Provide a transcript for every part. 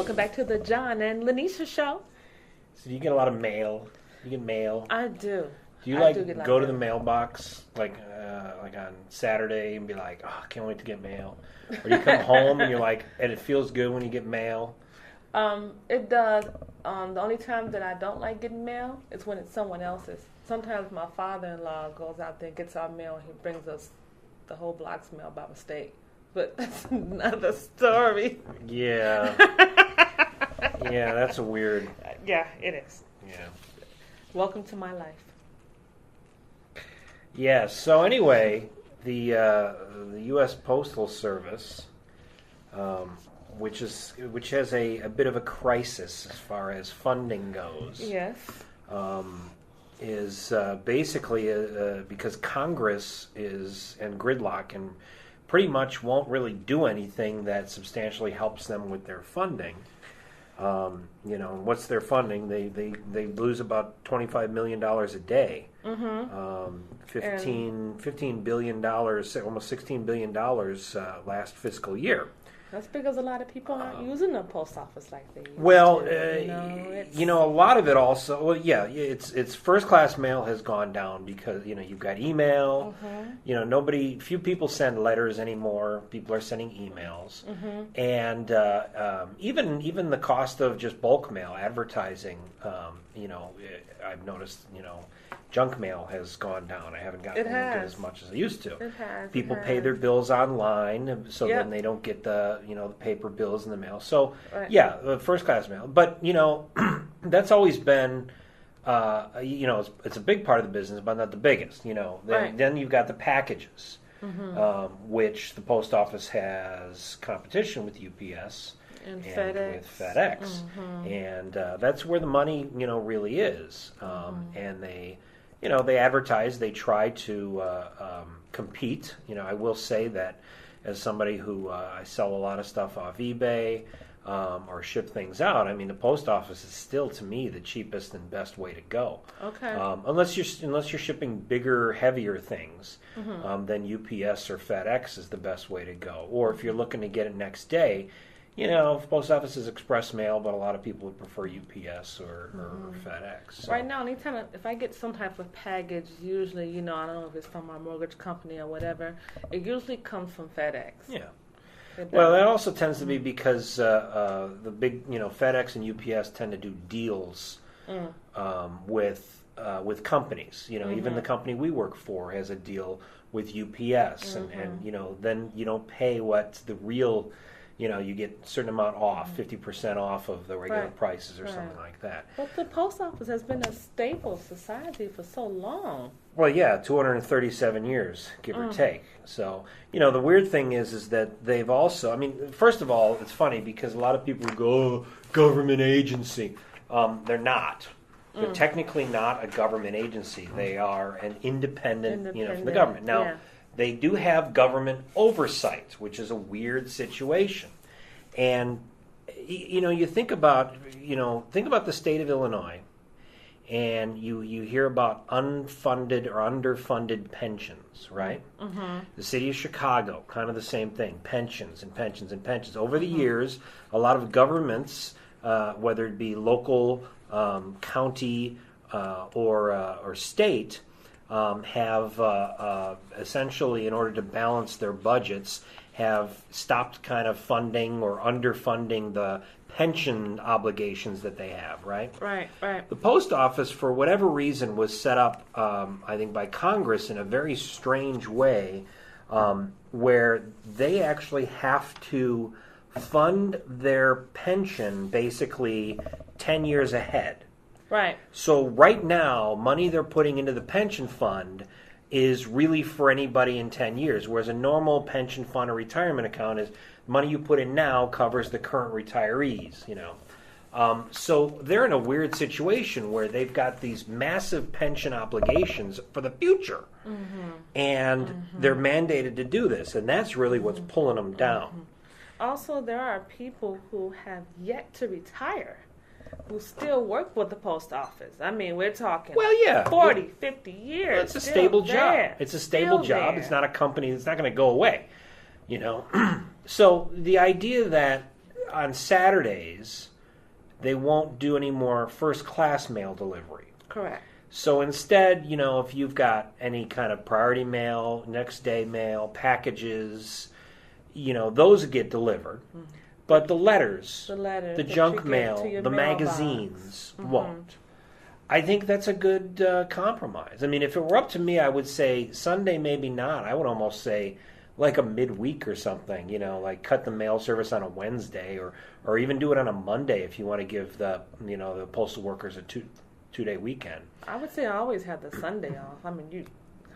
Welcome back to the John and Linetia show. So do you get a lot of mail? You get mail? I do. Do you go to the mailbox like on Saturday and be like, oh, I can't wait to get mail? Or do you come home and you're like, and it feels good when you get mail? It does. The only time that I don't like getting mail is when it's someone else's. Sometimes my father-in-law goes out there and gets our mail and he brings us the whole block's mail by mistake. But that's another story. Yeah. Yeah, that's a weird... Yeah, it is. Yeah. Welcome to my life. Yeah, so anyway, the U.S. Postal Service, which has a bit of a crisis as far as funding goes. Yes. Is basically because Congress is in gridlock and pretty much won't really do anything that substantially helps them with their funding. What's their funding? They lose about $25 million a day. Mm-hmm. $15 billion, almost $16 billion last fiscal year. That's because a lot of people aren't using the post office like they used well, to. A lot of it also. Well, yeah, it's first class mail has gone down because you've got email. Mm-hmm. Few people send letters anymore. People are sending emails, mm-hmm. and even the cost of just bulk mail, advertising. I've noticed. Junk mail has gone down. I haven't gotten as much as I used to. It has. People pay their bills online, so then they don't get the the paper bills in the mail. So the first class mail. But that's always been it's a big part of the business, but not the biggest. Then you've got the packages, mm-hmm. Which the post office has competition with UPS. And with FedEx, mm-hmm. and that's where the money really is, and they advertise, they try to compete. I will say that as somebody who I sell a lot of stuff off eBay or ship things out. I mean, the post office is still, to me, the cheapest and best way to go. Okay. Unless you're shipping bigger, heavier things, mm-hmm. then UPS or FedEx is the best way to go. Or if you're looking to get it next day. Post office is express mail, but a lot of people would prefer UPS or FedEx. So. Right now, anytime if I get some type of package, usually, I don't know if it's from my mortgage company or whatever, it usually comes from FedEx. Yeah. Well, that also tends to be because the big, FedEx and UPS tend to do deals with companies. Mm-hmm. Even the company we work for has a deal with UPS, mm-hmm. and then you don't pay what the real. You get a certain amount off, 50% off of the regular prices or something like that. But the post office has been a staple of society for so long. Well, yeah, 237 years, give or take. So, the weird thing is that they've also, first of all, it's funny because a lot of people go, oh, government agency. They're not. They're technically not a government agency. They are an independent. From the government. Now, they do have government oversight, which is a weird situation. And you think about the state of Illinois, and you hear about unfunded or underfunded pensions, right? Mm-hmm. The city of Chicago, kind of the same thing, pensions and pensions and pensions. Over the years, a lot of governments, whether it be local, county, or state, have essentially, in order to balance their budgets, have stopped kind of funding or underfunding the pension obligations that they have, right? Right. The post office, for whatever reason, was set up, I think, by Congress in a very strange way, where they actually have to fund their pension basically 10 years ahead. Right. So right now, money they're putting into the pension fund is really for anybody in 10 years, whereas a normal pension fund or retirement account is money you put in now covers the current retirees, So they're in a weird situation where they've got these massive pension obligations for the future, and they're mandated to do this, and that's really what's pulling them down. Also, there are people who have yet to retire who still work for the post office. We're talking 40, 50 years. Well, it's a stable job. It's a stable job. There. It's not a company that's not going to go away, So the idea that on Saturdays, they won't do any more first-class mail delivery. Correct. So instead, if you've got any kind of priority mail, next day mail, packages, those get delivered. Mm-hmm. But the letters, the junk mail, the magazines won't. I think that's a good compromise. I mean, if it were up to me, I would say Sunday maybe not. I would almost say like a midweek or something, like cut the mail service on a Wednesday or even do it on a Monday if you want to give the postal workers a two-day weekend. I would say I always have the Sunday off. I mean,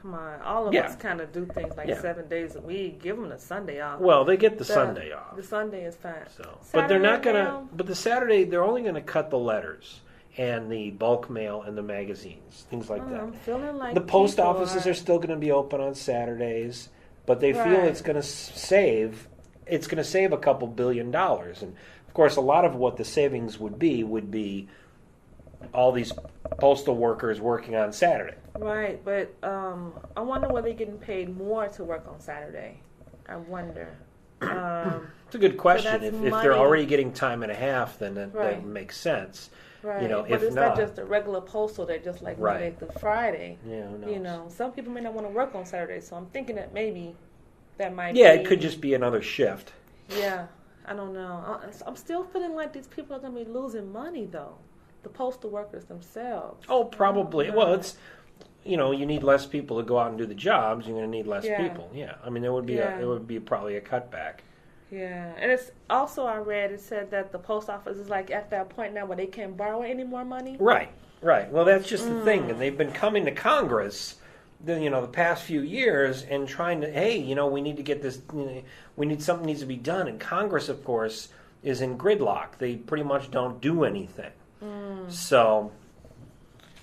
come on, all of us kind of do things like 7 days a week. Give them the Sunday off. Well, they get the Sunday off. The Sunday is fine. So, but they're not gonna. But the Saturday, they're only gonna cut the letters and the bulk mail and the magazines, things like that. I'm feeling like the post offices are still going to be open on Saturdays, but they feel it's going to save. It's going to save a couple $1 billion, and of course, a lot of what the savings would be all these postal workers working on Saturday. Right, but I wonder whether they're getting paid more to work on Saturday. I wonder. It's a good question. If they're already getting time and a half, then that makes sense. Right, but if it's not just a regular postal. They're just like Monday through Friday. Yeah, who knows? Some people may not want to work on Saturday, so I'm thinking that maybe that might be... Yeah, it could just be another shift. Yeah, I don't know. I'm still feeling like these people are going to be losing money, though. The postal workers themselves. Oh, probably. Well, it's... you need less people to go out and do the jobs. You're going to need less people. Yeah, I mean, there would be probably a cutback. Yeah, and it's also, I read, it said that the post office is like at that point now where they can't borrow any more money. Right. Well, that's just the thing, and they've been coming to Congress, the past few years, and trying to, hey, we need to get this, something needs to be done, and Congress, of course, is in gridlock. They pretty much don't do anything. So,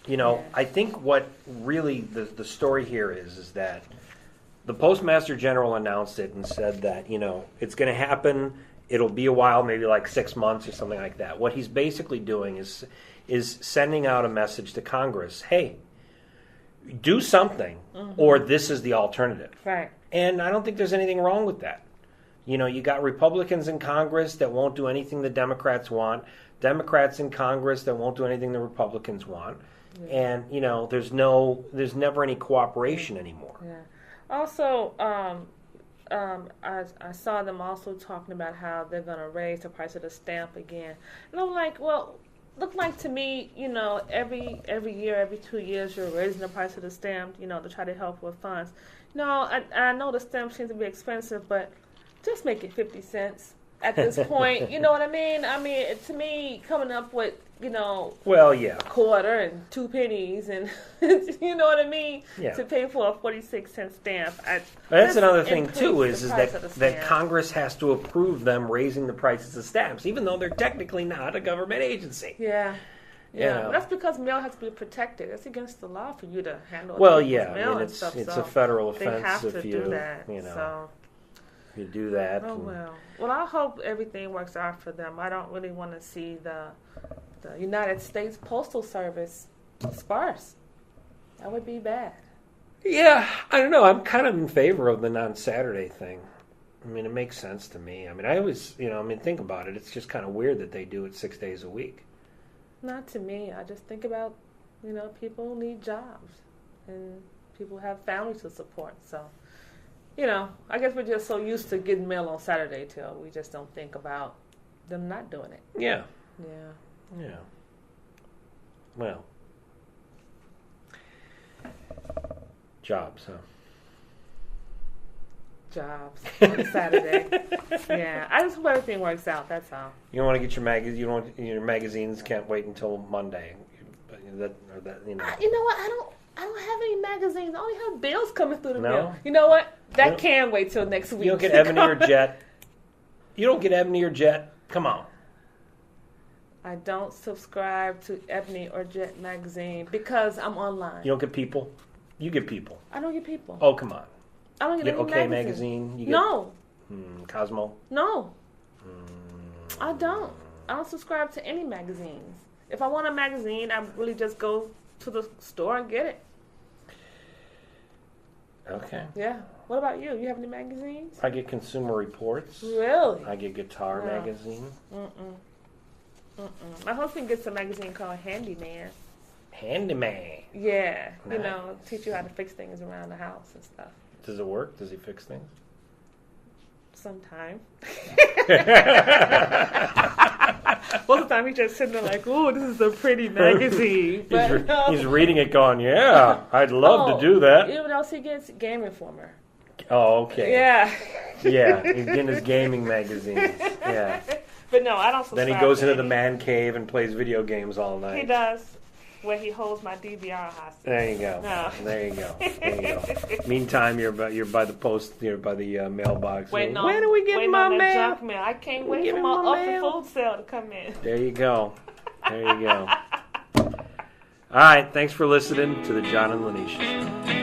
I think what really the story here is that the Postmaster General announced it and said that, it's going to happen. It'll be a while, maybe like 6 months or something like that. What he's basically doing is sending out a message to Congress, hey, do something, or this is the alternative. Right. And I don't think there's anything wrong with that. You got Republicans in Congress that won't do anything the Democrats want, Democrats in Congress that won't do anything the Republicans want, and, there's never any cooperation anymore. Yeah. Also, I saw them also talking about how they're going to raise the price of the stamp again. And I'm like, well, look like to me, every year, every 2 years, you're raising the price of the stamp, to try to help with funds. I know the stamp seems to be expensive, but just make it 50 cents at this point. You know what I mean? I mean, to me, coming up with, well, yeah, a quarter and 2 pennies, and you know what I mean, to pay for a 46-cent stamp. That's another thing too, is that Congress has to approve them raising the prices of stamps, even though they're technically not a government agency. Yeah. That's because mail has to be protected. It's against the law for you to handle. Well, mail it's stuff, it's a federal offense if you do that. If you do that. Oh well, I hope everything works out for them. I don't really want to see the United States Postal Service sparse. That would be bad. Yeah, I don't know. I'm kind of in favor of the non-Saturday thing. I mean, it makes sense to me. I mean, I always, think about it. It's just kind of weird that they do it 6 days a week. Not to me. I just think about, people need jobs and people have families to support. So, I guess we're just so used to getting mail on Saturday till we just don't think about them not doing it. Yeah. Yeah. Yeah. Well. Jobs, huh? Jobs on Saturday. Yeah. I just hope everything works out, that's all. You don't want to get your your magazines can't wait until Monday. You know what? I don't have any magazines. I only have bills coming through the mail. You know what? That can wait till next week. You don't get Ebony or Jet. You don't get Ebony or Jet. Come on. I don't subscribe to Ebony or Jet magazine because I'm online. You don't get People? You get People. I don't get People. Oh, come on. I don't get any OK magazine. You get, no. Cosmo? No. I don't. I don't subscribe to any magazines. If I want a magazine, I really just go to the store and get it. Okay. Yeah. What about you? You have any magazines? I get Consumer Reports. Really? I get Guitar Magazine. My husband gets a magazine called Handyman. Handyman. Yeah. Nice. You know, teach you how to fix things around the house and stuff. Does it work? Does he fix things? Sometime. Most of the time he's just sitting there like, ooh, this is a pretty magazine. But, he's reading it going, yeah, I'd love to do that. You know what else he gets? Game Informer. Oh, okay. Yeah. Yeah, he's getting his gaming magazines. Yeah. But no, I don't subscribe. Then he goes to into the any. man cave and plays video games all night. He does. Where he holds my DVR hostage. There you go. No. There you go. There you go. Meantime, you're by the post, you're by the mailbox. When are we getting my mail? Junk mail? I can't wait for my up the food sale to come in. There you go. There you go. All right. Thanks for listening to the John and Linetia Show.